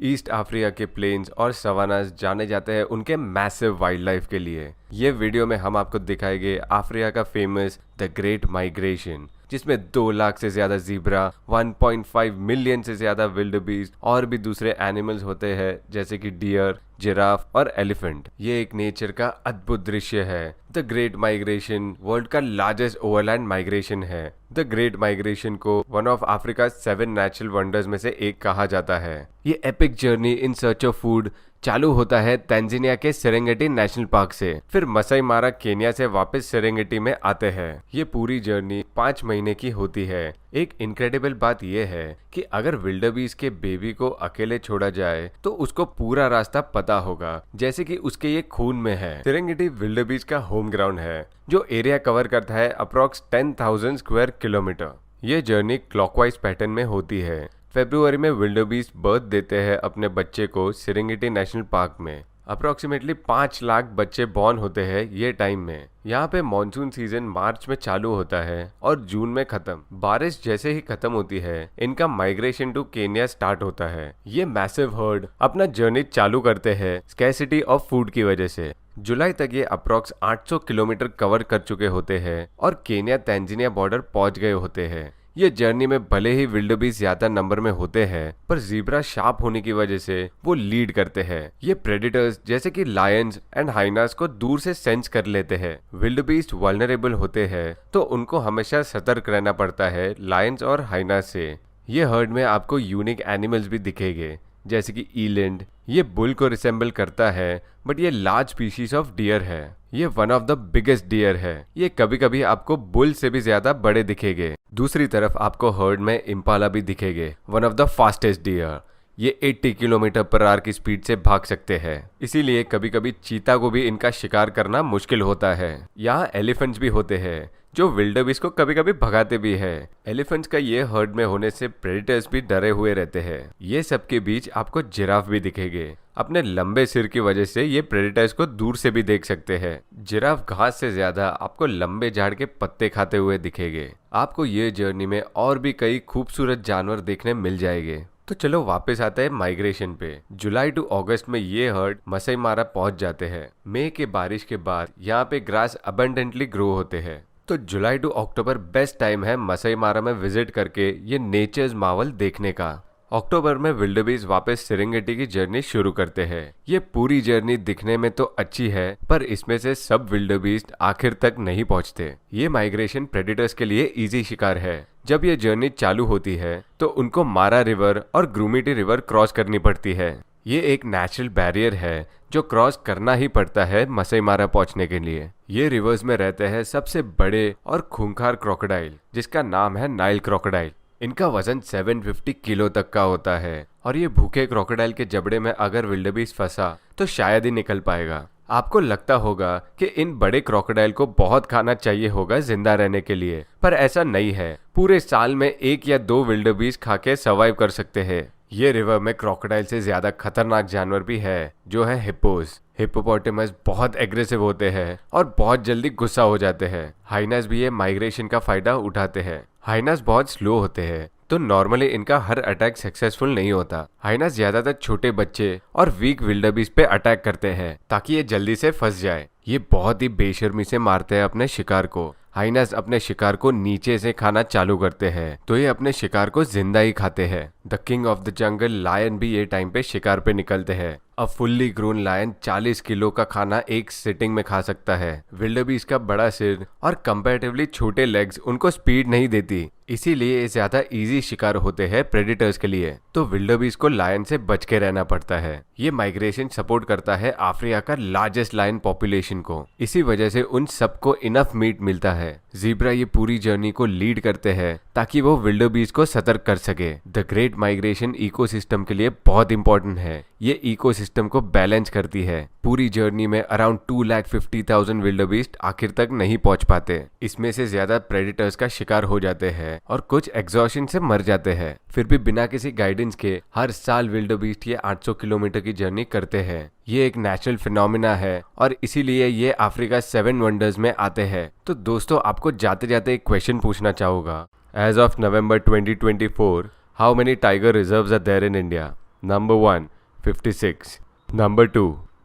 East Africa के planes और सवानास जाने जाते हैं उनके मैसिव वाइल्ड लाइफ के लिए। ये वीडियो में हम आपको दिखाएंगे अफ्रीका का फेमस द ग्रेट माइग्रेशन, जिसमें 2 लाख से ज्यादा ज़ीब्रा, 1.5 मिलियन से ज्यादा विल्डबीस्ट और भी दूसरे एनिमल्स होते हैं जैसे कि डियर, जिराफ और एलिफेंट। ये एक नेचर का अद्भुत दृश्य है। द ग्रेट माइग्रेशन वर्ल्ड का लार्जेस्ट ओवरलैंड माइग्रेशन है। द ग्रेट माइग्रेशन को one of Africa 7 natural wonders में से एक कहा जाता है। ये epic journey in search of food चालू होता है तंजानिया के सेरेंगेटी नेशनल पार्क से, फिर मसाई मारा केन्या से वापस सेरेंगेटी में आते हैं। ये पूरी जर्नी 5 महीने की होती है। एक इनक्रेडिबल बात यह है कि अगर विल्डबीस्ट के बेबी को अकेले छोड़ा जाए तो उसको पूरा रास्ता पता होगा, जैसे कि उसके ये खून में है। सेरेंगेटी विल्डबीस्ट का होम ग्राउंड है जो एरिया कवर करता है अप्रॉक्स 10,000 स्क्वायर किलोमीटर। ये जर्नी क्लॉकवाइज पैटर्न में होती है। फरवरी में विल्डबीस्ट बर्थ देते हैं अपने बच्चे को सेरेंगेटी नेशनल पार्क में। अप्रोक्सीमेटली 5 लाख बच्चे बॉर्न होते हैं ये टाइम में। यहाँ पे मॉनसून सीजन मार्च में चालू होता है और जून में खत्म। बारिश जैसे ही खत्म होती है इनका माइग्रेशन टू केन्या स्टार्ट होता है। ये मैसिव हर्ड अपना जर्नी चालू करते हैं स्कैरसिटी ऑफ फूड की वजह से। जुलाई तक ये अप्रॉक्स 800 किलोमीटर कवर कर चुके होते हैं और केन्या तंजानिया बॉर्डर पहुंच गए होते हैं। ये जर्नी में भले ही विल्डबीस्ट ज्यादा नंबर में होते हैं, पर ज़ीब्रा शार्प होने की वजह से वो लीड करते हैं। ये प्रेडेटर्स जैसे कि लायंस एंड हाइनास को दूर से सेंस कर लेते हैं। विल्डबीस्ट वल्नरेबल होते हैं तो उनको हमेशा सतर्क रहना पड़ता है लायंस और हाइनास से। ये हर्ड में आपको यूनिक एनिमल्स भी दिखेंगे जैसे कि ईलैंड। ये बुल को रिसेंबल करता है बट ये लार्ज स्पीशीज ऑफ डियर है। ये one of the biggest deer है। ये कभी कभी आपको बुल से भी ज्यादा बड़े दिखेंगे। दूसरी तरफ आपको हर्ड में इम्पाला भी दिखेंगे, one of the fastest deer. ये 80 किलोमीटर पर आवर की स्पीड से भाग सकते हैं, इसीलिए कभी कभी चीता को भी इनका शिकार करना मुश्किल होता है। यहाँ एलिफेंट्स भी होते हैं जो विल्डबीस्ट को कभी कभी भगाते भी है। एलिफेंट्स का ये हर्ड में होने से प्रेडेटर्स भी डरे हुए रहते हैं। ये सब के बीच आपको जिराफ भी दिखेंगे। अपने लंबे सिर की वजह से ये प्रेडेटर्स को दूर से भी देख सकते हैं। जिराफ घास से ज्यादा आपको लंबे झाड़ के पत्ते खाते हुए दिखेंगे। आपको ये जर्नी में और भी कई खूबसूरत जानवर देखने मिल जाएंगे। तो चलो वापस आते हैं माइग्रेशन पे। जुलाई टू अगस्त में ये हर्ड मसाई मारा पहुंच जाते हैं। मई के बारिश के बाद यहाँ पे ग्रास अबंडेंटली ग्रो होते हैं, तो जुलाई टू अक्टूबर बेस्ट टाइम है मसाई मारा में विजिट करके ये नेचर्स मावल देखने का। अक्टूबर में विल्डबीस्ट वापस सेरेंगेटी की जर्नी शुरू करते हैं। ये पूरी जर्नी दिखने में तो अच्छी है, पर इसमें से सब विल्डबीस्ट आखिर तक नहीं पहुंचते। ये माइग्रेशन प्रेडेटर्स के लिए इजी शिकार है। जब ये जर्नी चालू होती है तो उनको मारा रिवर और ग्रूमिटी रिवर क्रॉस करनी पड़ती है। ये एक नेचुरल बैरियर है जो क्रॉस करना ही पड़ता है मसाई मारा पहुंचने के लिए। ये रिवर्स में रहते हैं सबसे बड़े और खूंखार क्रोकोडाइल, जिसका नाम है नाइल क्रोकोडाइल। इनका वजन 750 किलो तक का होता है और ये भूखे क्रोकोडाइल के जबड़े में अगर विल्डबीस्ट फंसा तो शायद ही निकल पाएगा। आपको लगता होगा कि इन बड़े क्रोकोडाइल को बहुत खाना चाहिए होगा जिंदा रहने के लिए, पर ऐसा नहीं है। पूरे साल में 1 या 2 विल्डबीस्ट खा के सर्वाइव कर सकते हैं। ये रिवर में क्रोकोडाइल से ज्यादा खतरनाक जानवर भी है जो है हिप्पोस। हिप्पोपोटेमस बहुत एग्रेसिव होते हैं और बहुत जल्दी गुस्सा हो जाते हैं। हाइनास भी ये माइग्रेशन का फायदा उठाते हैं। हाइनास बहुत स्लो होते हैं तो नॉर्मली इनका हर अटैक सक्सेसफुल नहीं होता। हाइनास ज्यादातर छोटे बच्चे और वीक विल्डबीस्ट पे अटैक करते हैं ताकि ये जल्दी से फंस जाए। ये बहुत ही बेशर्मी से मारते हैं अपने शिकार को। हाइनास अपने शिकार को नीचे से खाना चालू करते हैं तो ये अपने शिकार को जिंदा ही खाते हैं। The king of the jungle lion भी ये टाइम पे शिकार पे निकलते हैं। A fully grown lion 40 kilo का खाना एक सिटिंग में खा सकता है। विल्डबीस्ट का बड़ा सिर और कंपैरेटिवली छोटे लेग्स उनको स्पीड नहीं देती, इसीलिए ये ज्यादा इजी शिकार होते हैं प्रेडेटर्स के लिए। तो विल्डबीस्ट को लायन से बच के रहना पड़ता है। ये माइग्रेशन सपोर्ट करता है अफ्रीका का लार्जेस्ट लायन पॉपुलेशन को, इसी वजह से उन सबको इनफ मीट मिलता है। ज़ीब्रा ये पूरी जर्नी को लीड करते हैं ताकि वो विल्डबीस्ट को सतर्क कर सके। द ग्रेट माइग्रेशन इकोसिस्टम के लिए बहुत इंपॉर्टेंट है। ये इकोसिस्टम को बैलेंस करती है। पूरी जर्नी में अराउंड 2,50,000 विल्डबीस्ट आखिर तक नहीं पहुंच पाते। इसमें से ज्यादा प्रेडेटर्स का शिकार हो जाते हैं और कुछ एग्जॉशन से मर जाते हैं। फिर भी बिना किसी गाइडेंस के हर साल विल्डबीस्ट ये 800 किलोमीटर की जर्नी करते हैं। ये एक नेचुरल फिनोमिना है और इसीलिए ये अफ्रीका 7 वंडर्स में आते हैं। तो दोस्तों, आपको जाते जाते एक क्वेश्चन पूछना चाहूंगा। As of November 2024, how many tiger reserves are there in India? Number 1 56, number 2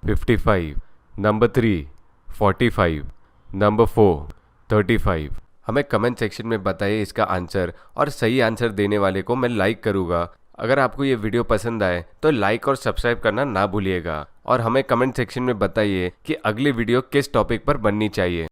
55, number 3 45, number 4 35। हमें कमेंट सेक्शन में बताइए इसका आंसर, और सही आंसर देने वाले को मैं लाइक करूँगा। अगर आपको ये वीडियो पसंद आए तो लाइक और सब्सक्राइब करना ना भूलिएगा, और हमें कमेंट सेक्शन में बताइए कि अगली वीडियो किस टॉपिक पर बननी चाहिए।